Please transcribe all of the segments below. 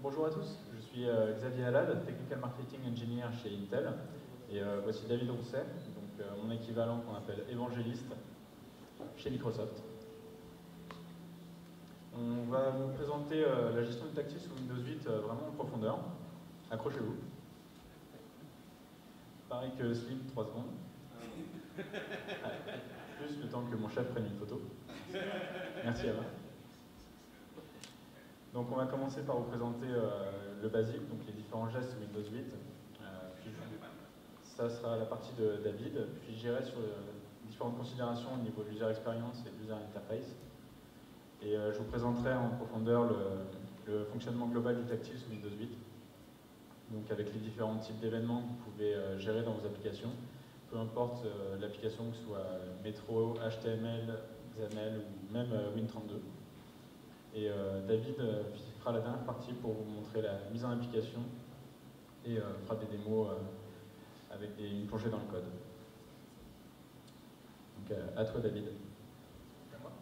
Bonjour à tous, je suis Xavier Halad, Technical Marketing Engineer chez Intel. Et voici David Rousset, donc, mon équivalent qu'on appelle évangéliste chez Microsoft. On va vous présenter la gestion du tactile sous Windows 8 vraiment en profondeur. Accrochez-vous. Pareil que Slim, 3 secondes. Plus le temps que mon chef prenne une photo. Merci Ava. Donc on va commencer par vous présenter le basique, donc les différents gestes sous Windows 8. Ça sera la partie de David, puis j'irai sur différentes considérations au niveau de l'user experience et de l'user interface. Et je vous présenterai en profondeur le fonctionnement global du tactile sous Windows 8. Donc avec les différents types d'événements que vous pouvez gérer dans vos applications, peu importe l'application, que ce soit Metro, HTML, XAML ou même Win32. Et David fera la dernière partie pour vous montrer la mise en application et fera des démos avec une plongée dans le code. Donc à toi David. À moi.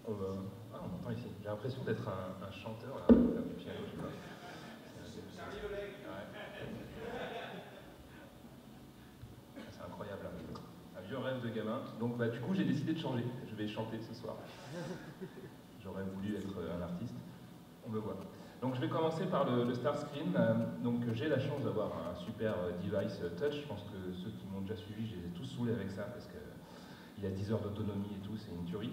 On entend ici. J'ai l'impression d'être un chanteur là, du piano. C'est incroyable. Un vieux rêve de gamin. Donc du coup j'ai décidé de changer. Je vais chanter ce soir. J'aurais voulu être un artiste. On me voit. Donc je vais commencer par le start screen. Donc j'ai la chance d'avoir un super device touch. Je pense que ceux qui m'ont déjà suivi, je les ai tous saoulés avec ça parce qu'il y a 10 heures d'autonomie et tout, c'est une tuerie.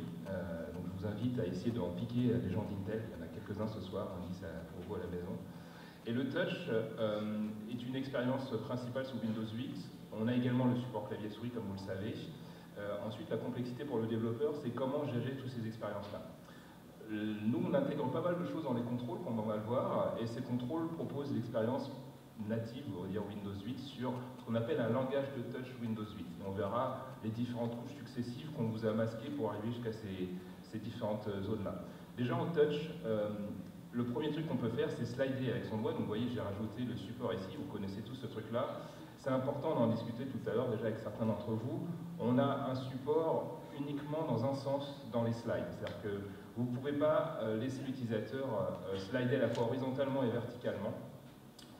Donc je vous invite à essayer d'en piquer les gens d'Intel. Il y en a quelques-uns ce soir, on dit ça pour vous à la maison. Et le touch est une expérience principale sous Windows 8. On a également le support clavier-souris comme vous le savez. Ensuite, la complexité pour le développeur, c'est comment gérer toutes ces expériences-là. Nous, on intègre pas mal de choses dans les contrôles, comme on va le voir, et ces contrôles proposent l'expérience native, on va dire Windows 8, sur ce qu'on appelle un langage de touch Windows 8. Et on verra les différentes couches successives qu'on vous a masquées pour arriver jusqu'à ces différentes zones-là. Déjà en touch, le premier truc qu'on peut faire, c'est slider avec son doigt. Donc vous voyez, j'ai rajouté le support ici, vous connaissez tous ce truc-là. C'est important d'en discuter tout à l'heure, déjà avec certains d'entre vous. On a un support uniquement dans un sens dans les slides. C'est-à-dire que vous ne pouvez pas laisser l'utilisateur slider à la fois horizontalement et verticalement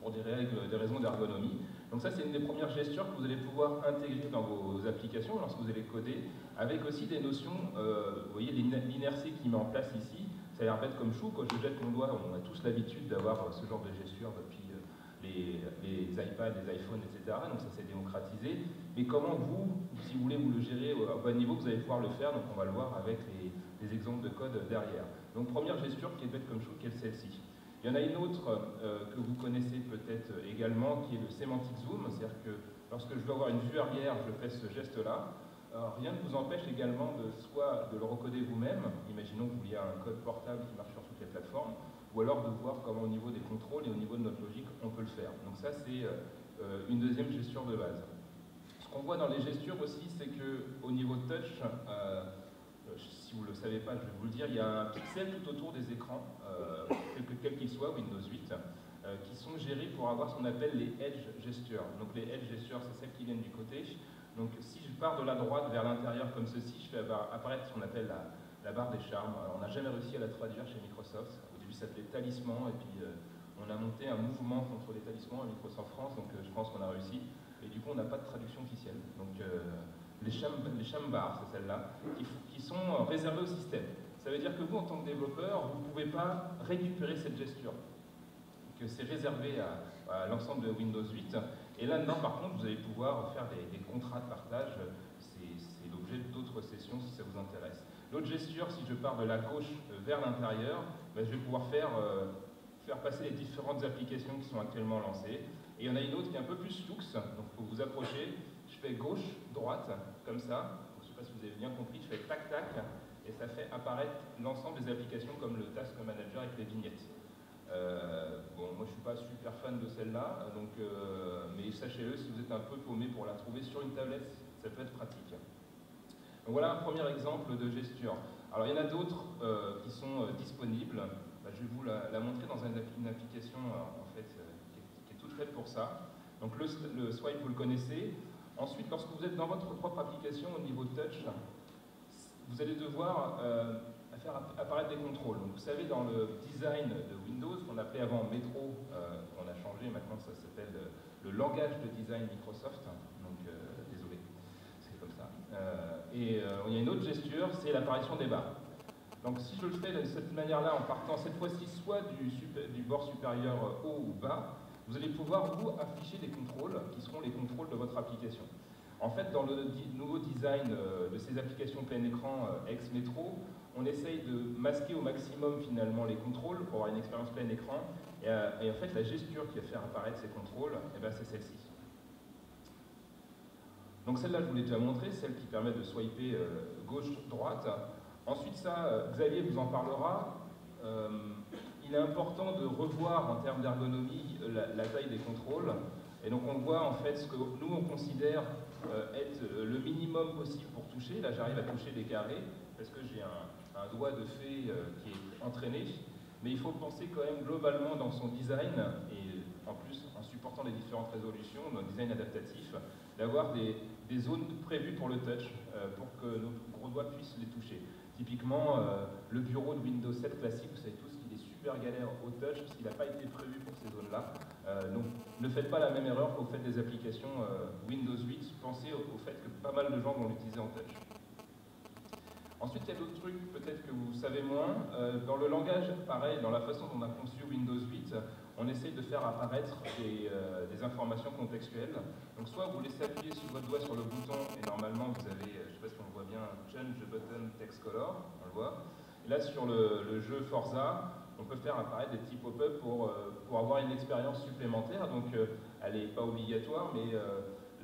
pour des raisons d'ergonomie. Donc ça, c'est une des premières gestures que vous allez pouvoir intégrer dans vos applications lorsque vous allez coder, avec aussi des notions, vous voyez l'inertie qui met en place ici, ça a l'air bête comme chou, quand je jette mon doigt, on a tous l'habitude d'avoir ce genre de gesture depuis les iPads, les iPhones, etc. Donc ça s'est démocratisé. Mais comment vous, si vous voulez vous le gérer à bas niveau, vous allez pouvoir le faire, donc on va le voir avec les exemples de code derrière. Donc première gesture qui est bête comme chou, qui est celle-ci. Il y en a une autre que vous connaissez peut-être également, qui est le semantic zoom, c'est-à-dire que lorsque je veux avoir une vue arrière, je fais ce geste-là. Rien ne vous empêche également soit de le recoder vous-même, imaginons que vous vouliez un code portable qui marche sur toutes les plateformes, ou alors de voir comment au niveau des contrôles et au niveau de notre logique, on peut le faire. Donc ça, c'est une deuxième gesture de base. Ce qu'on voit dans les gestures aussi, c'est qu'au niveau touch, si vous ne le savez pas, je vais vous le dire, il y a un pixel tout autour des écrans, quel qu'il soit, Windows 8, qui sont gérés pour avoir ce qu'on appelle les edge gestures. Donc les edge gestures, c'est celles qui viennent du côté. Donc si je pars de la droite vers l'intérieur comme ceci, je fais apparaître ce qu'on appelle la barre des charmes. Alors, on n'a jamais réussi à la traduire chez Microsoft. Au début, ça s'appelait talisman, et puis on a monté un mouvement contre les talismans à Microsoft France, donc je pense qu'on a réussi. Et du coup, on n'a pas de traduction officielle. Donc les charm bars, c'est celles-là, qui sont réservées au système. Ça veut dire que vous, en tant que développeur, vous ne pouvez pas récupérer cette gesture, que c'est réservé à l'ensemble de Windows 8. Et là-dedans, par contre, vous allez pouvoir faire des contrats de partage. C'est l'objet d'autres sessions si ça vous intéresse. L'autre gesture, si je pars de la gauche vers l'intérieur, ben, je vais pouvoir faire passer les différentes applications qui sont actuellement lancées. Et il y en a une autre qui est un peu plus flux, donc il faut vous approcher. Je fais gauche, droite, comme ça. Donc, je ne sais pas si vous avez bien compris, je fais tac, tac, et ça fait apparaître l'ensemble des applications comme le Task Manager avec les vignettes. Bon, moi je suis pas super fan de celle-là, mais sachez-le, si vous êtes un peu paumé pour la trouver sur une tablette, ça peut être pratique. Donc voilà un premier exemple de gesture. Alors il y en a d'autres qui sont disponibles. Je vais vous la montrer dans une application en fait, qui est toute faite pour ça. Donc le swipe, vous le connaissez. Ensuite, lorsque vous êtes dans votre propre application au niveau touch, vous allez devoir à faire apparaître des contrôles. Donc, vous savez, dans le design de Windows, qu'on appelait avant Metro, on a changé, maintenant ça s'appelle le langage de design Microsoft, donc désolé, c'est comme ça. Il y a une autre gesture, c'est l'apparition des barres. Donc si je le fais de cette manière-là, en partant cette fois-ci soit du bord supérieur haut ou bas, vous allez pouvoir vous afficher des contrôles qui seront les contrôles de votre application. En fait, dans le nouveau design de ces applications plein écran ex-Metro, on essaye de masquer au maximum finalement les contrôles pour avoir une expérience plein écran. Et en fait, la gesture qui va faire apparaître ces contrôles, c'est celle-ci. Donc celle-là, je vous l'ai déjà montré, celle qui permet de swiper gauche-droite. Ensuite, ça, Xavier vous en parlera. Il est important de revoir en termes d'ergonomie la taille des contrôles. Et donc on voit en fait ce que nous on considère être le minimum possible pour toucher. Là j'arrive à toucher des carrés parce que j'ai un doigt de fée qui est entraîné. Mais il faut penser quand même globalement dans son design, et en plus en supportant les différentes résolutions, notre design adaptatif, d'avoir des zones prévues pour le touch, pour que notre gros doigt puisse les toucher. Typiquement, le bureau de Windows 7 classique, vous savez tous qu'il est super galère au touch parce qu'il n'a pas été prévu pour ces zones-là. Donc ne faites pas la même erreur quand vous faites des applications Windows 8. Pensez au fait que pas mal de gens vont l'utiliser en touch. Ensuite, il y a d'autres trucs peut-être que vous savez moins. Dans le langage, pareil, dans la façon dont on a conçu Windows 8, on essaye de faire apparaître des informations contextuelles. Donc soit vous laissez appuyer sur votre doigt sur le bouton, et normalement vous avez, je ne sais pas si on le voit bien, Change the Button Text Color, on le voit. Et là sur le jeu Forza, on peut faire apparaître des petits pop-up pour avoir une expérience supplémentaire. Donc elle n'est pas obligatoire, mais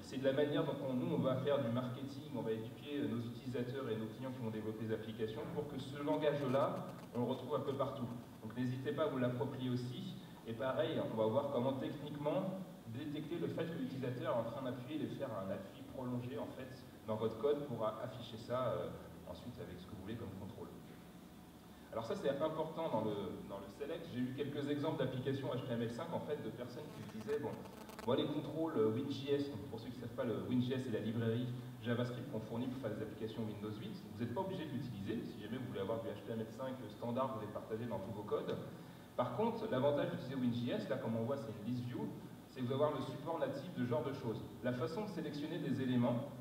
c'est de la manière dont nous, on va faire du marketing, on va éduquer nos utilisateurs et nos clients qui vont développer des applications pour que ce langage-là, on le retrouve un peu partout. Donc n'hésitez pas à vous l'approprier aussi. Et pareil, on va voir comment techniquement détecter le fait que l'utilisateur est en train d'appuyer et faire un appui prolongé en fait dans votre code pour afficher ça ensuite avec ce que vous voulez comme contrôle. Alors ça c'est important dans le select. J'ai eu quelques exemples d'applications HTML5 en fait de personnes qui me disaient bon, moi les contrôles WinJS, donc pour ceux qui ne savent pas, le WinJS c'est la librairie JavaScript qu'on fournit pour faire des applications Windows 8. Vous n'êtes pas obligé de l'utiliser. Si jamais vous voulez avoir du HTML5 standard, vous les partagez dans tous vos codes. Par contre, l'avantage d'utiliser WinJS, là comme on voit c'est une list view, c'est que vous allez avoir le support natif de ce genre de choses. La façon de sélectionner des éléments,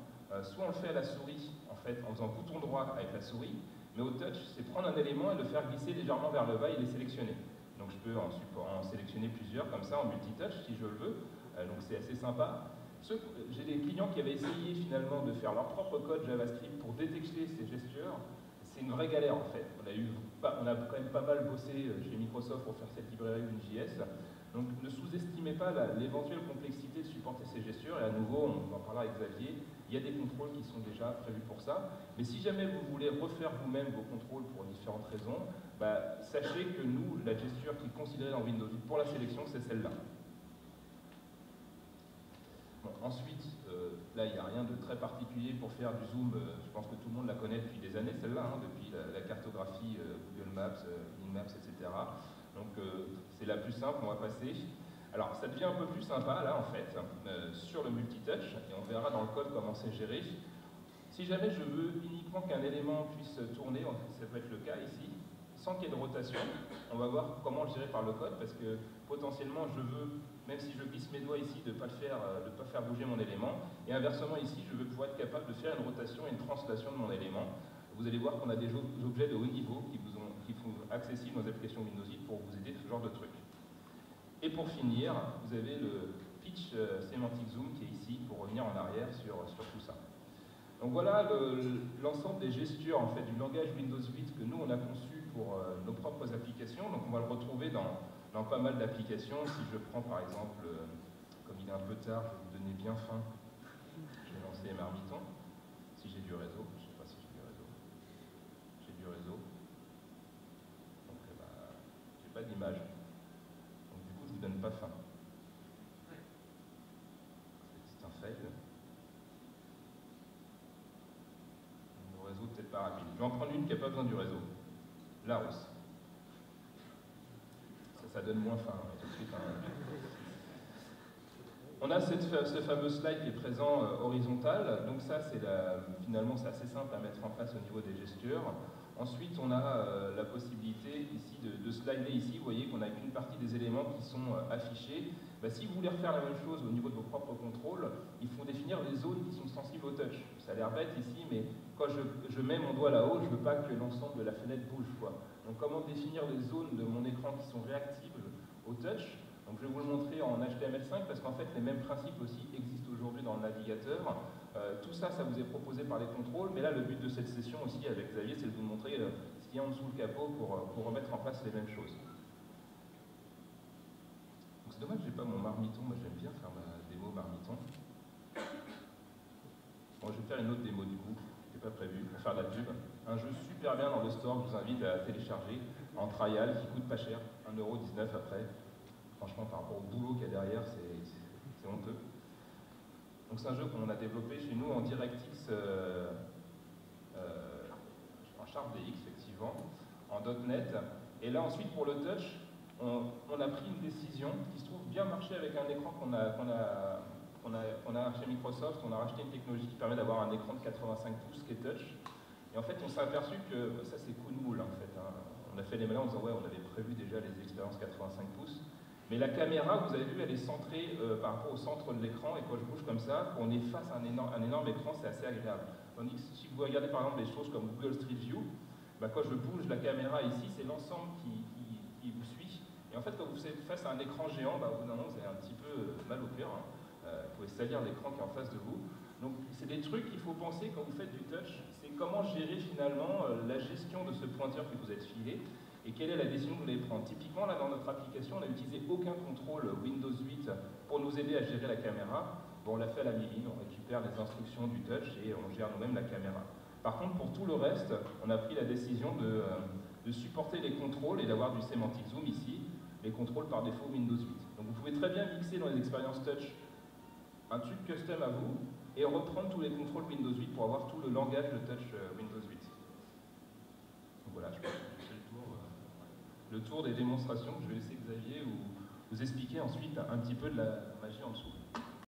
soit on le fait à la souris, en fait, en faisant bouton droit avec la souris, mais au touch, c'est prendre un élément et le faire glisser légèrement vers le bas et les sélectionner. Donc je peux en sélectionner plusieurs comme ça en multitouch si je le veux, donc c'est assez sympa. J'ai des clients qui avaient essayé finalement de faire leur propre code JavaScript pour détecter ces gestures. C'est une vraie galère en fait. On a quand même pas mal bossé chez Microsoft pour faire cette librairie WinJS. Donc ne sous-estimez pas l'éventuelle complexité de supporter ces gestures. Et à nouveau, on en parlera avec Xavier, il y a des contrôles qui sont déjà prévus pour ça. Mais si jamais vous voulez refaire vous-même vos contrôles pour différentes raisons, sachez que nous, la gesture qui est considérée dans Windows 8 pour la sélection, c'est celle-là. Bon, ensuite, là, il n'y a rien de très particulier pour faire du zoom. Je pense que tout le monde la connaît depuis des années, celle-là, hein, depuis la cartographie Google Maps, Maps, etc. Donc, c'est la plus simple, on va passer. Alors, ça devient un peu plus sympa, là, en fait, sur le multitouch, et on verra dans le code comment c'est géré. Si jamais je veux uniquement qu'un élément puisse tourner, ça peut être le cas ici, sans qu'il y ait de rotation, on va voir comment le gérer par le code, parce que potentiellement, je veux, même si je glisse mes doigts ici, de ne pas faire bouger mon élément, et inversement ici, je veux pouvoir être capable de faire une rotation et une translation de mon élément. Vous allez voir qu'on a des objets de haut niveau qui sont accessibles dans les applications Windows 8 pour vous aider ce genre de truc. Et pour finir, vous avez le pitch semantic zoom qui est ici pour revenir en arrière sur tout ça. Donc voilà l'ensemble des gestures en fait, du langage Windows 8 que nous on a conçu pour nos propres applications. Donc on va le retrouver dans pas mal d'applications. Si je prends par exemple, comme il est un peu tard, je vais vous donner bien faim. Je vais lancer Marmiton. Si j'ai du réseau, je ne sais pas si j'ai du réseau. J'ai du réseau. Donc j'ai pas d'image. Donc du coup je ne vous donne pas faim. C'est un fail. Le réseau peut-être pas rapide. Je vais en prendre une qui n'a pas besoin du réseau. Larousse. Ça donne moins faim, tout de suite. Hein. On a ce fameux slide qui est présent horizontal. Donc ça, finalement, c'est assez simple à mettre en place au niveau des gestures. Ensuite, on a la possibilité ici de slider ici. Vous voyez qu'on a qu'une partie des éléments qui sont affichés. Bah, si vous voulez refaire la même chose au niveau de vos propres contrôles, il faut définir les zones qui sont sensibles au touch. Ça a l'air bête ici, mais quand je mets mon doigt là-haut, je ne veux pas que l'ensemble de la fenêtre bouge, quoi. Donc comment définir les zones de mon écran qui sont réactives au touch? Donc je vais vous le montrer en HTML5 parce qu'en fait les mêmes principes aussi existent aujourd'hui dans le navigateur. Tout ça, ça vous est proposé par les contrôles, mais là le but de cette session aussi avec Xavier, c'est de vous montrer ce qu'il y a en dessous le capot pour remettre en place les mêmes choses. C'est dommage que j'ai pas mon marmiton, moi j'aime bien faire ma démo marmiton. Bon, je vais faire une autre démo du coup, qui n'est pas prévu, pour faire de la pub. Un jeu super bien dans le store, je vous invite à télécharger en trial, qui coûte pas cher, 1,19€ après. Franchement, par rapport au boulot qu'il y a derrière, c'est honteux. Donc c'est un jeu qu'on a développé chez nous en DirectX, en CharpDX effectivement, en .NET. Et là ensuite pour le touch, on a pris une décision qui se trouve bien marcher avec un écran qu'on a chez Microsoft. On a racheté une technologie qui permet d'avoir un écran de 85 pouces qui est touch. Et en fait, on s'est aperçu que ça c'est coup de moule en fait. Hein. On a fait les malins en disant ouais, on avait prévu déjà les expériences 85 pouces. Mais la caméra, vous avez vu, elle est centrée par rapport au centre de l'écran. Et quand je bouge comme ça, quand on est face à un énorme écran, c'est assez agréable. Tandis que si vous regardez par exemple des choses comme Google Street View, bah, quand je bouge la caméra ici, c'est l'ensemble qui vous suit. Et en fait, quand vous êtes face à un écran géant, bah, au bout d'un moment, vous avez un petit peu mal au cœur. Hein. Vous pouvez salir l'écran qui est en face de vous. Donc, c'est des trucs qu'il faut penser quand vous faites du touch. C'est comment gérer finalement la gestion de ce pointeur que vous êtes filé et quelle est la décision que vous allez prendre. Typiquement, là, dans notre application, on n'a utilisé aucun contrôle Windows 8 pour nous aider à gérer la caméra. Bon, on l'a fait à la mini, on récupère les instructions du touch et on gère nous-mêmes la caméra. Par contre, pour tout le reste, on a pris la décision de supporter les contrôles et d'avoir du Semantic Zoom ici, les contrôles par défaut Windows 8. Donc vous pouvez très bien mixer dans les expériences touch un tube custom à vous et reprendre tous les contrôles Windows 8 pour avoir tout le langage de touch Windows 8. Donc voilà, je pense que c'est le tour des démonstrations. Je vais laisser Xavier vous expliquer ensuite un petit peu de la magie en dessous.